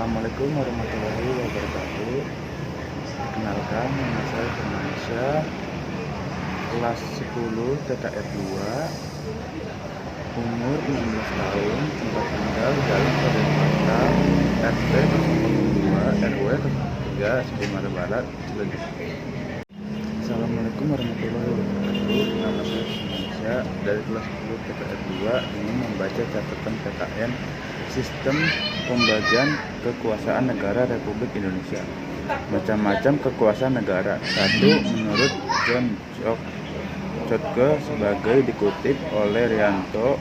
Assalamualaikum warahmatullahi wabarakatuh. Perkenalkan, nama saya Firmansyah, kelas 10 TKR 2, umur 16 tahun, tempat tinggal Jalan Kota RT 002 RW 03 Sumber Barat, Ciledug. Assalamualaikum warahmatullahi wabarakatuh. Nama saya Firmansyah dari kelas 10 TKR 2 ingin membaca catatan PKN Sistem Pembagian Kekuasaan Negara Republik Indonesia. Macam-macam kekuasaan negara. 1. Menurut John Chotke sebagai dikutip oleh Rianto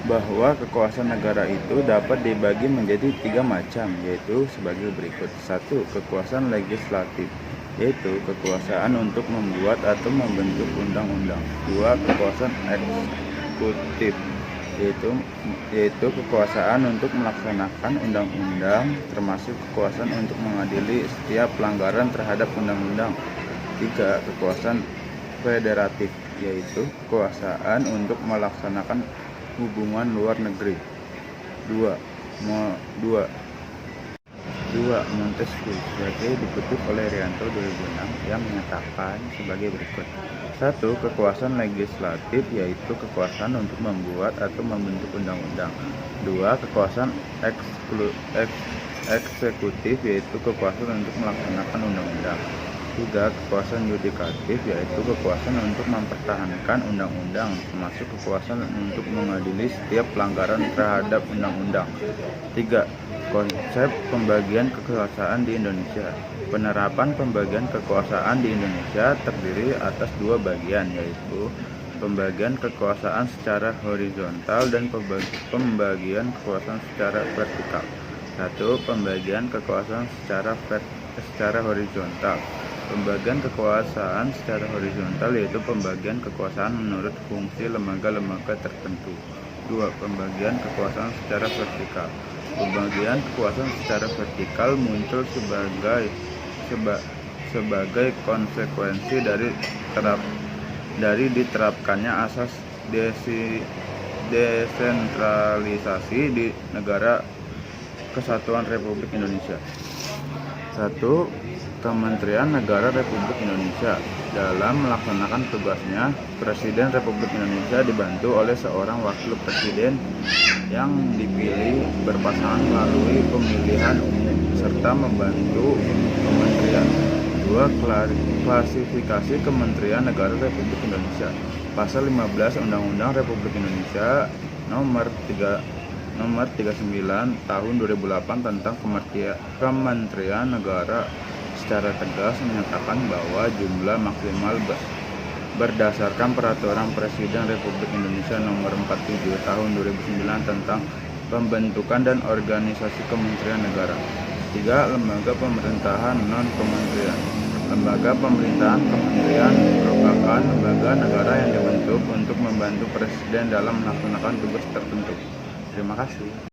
bahwa kekuasaan negara itu dapat dibagi menjadi 3 macam, yaitu sebagai berikut. 1. Kekuasaan legislatif, yaitu kekuasaan untuk membuat atau membentuk undang-undang. 2. Kekuasaan eksekutif, yaitu kekuasaan untuk melaksanakan undang-undang, termasuk kekuasaan untuk mengadili setiap pelanggaran terhadap undang-undang. 3. Kekuasaan federatif, yaitu kekuasaan untuk melaksanakan hubungan luar negeri. 2. Montesquieu sebagai dikutip oleh Rianto 2006 yang menyatakan sebagai berikut. 1. Kekuasaan legislatif, yaitu kekuasaan untuk membuat atau membentuk undang-undang. 2. Kekuasaan eksekutif, yaitu kekuasaan untuk melaksanakan undang-undang. 3. Kekuasaan yudikatif, yaitu kekuasaan untuk mempertahankan undang-undang, termasuk kekuasaan untuk mengadili setiap pelanggaran terhadap undang-undang. 3. Konsep pembagian kekuasaan di Indonesia. Penerapan pembagian kekuasaan di Indonesia terdiri atas 2 bagian, yaitu pembagian kekuasaan secara horizontal dan pembagian kekuasaan secara vertikal. 1. Pembagian kekuasaan secara horizontal. Pembagian kekuasaan secara horizontal yaitu pembagian kekuasaan menurut fungsi lembaga-lembaga tertentu. 2. Pembagian kekuasaan secara vertikal. Pembagian kekuasaan secara vertikal muncul sebagai konsekuensi dari diterapkannya asas desentralisasi di Negara Kesatuan Republik Indonesia. 1. Kementerian Negara Republik Indonesia. Dalam melaksanakan tugasnya, Presiden Republik Indonesia dibantu oleh seorang wakil presiden yang dipilih berpasangan melalui pemilihan umum, serta membantu kementerian. 2. Klasifikasi Kementerian Negara Republik Indonesia. Pasal 15 Undang-Undang Republik Indonesia Nomor 39 Tahun 2008 tentang Kementerian Negara secara tegas menyatakan bahwa jumlah maksimal berdasarkan Peraturan Presiden Republik Indonesia Nomor 47 Tahun 2009 tentang pembentukan dan organisasi kementerian negara. 3. Lembaga pemerintahan non-kementerian. Lembaga pemerintahan kementerian merupakan lembaga negara yang dibentuk untuk membantu Presiden dalam melaksanakan tugas tertentu. Terima kasih.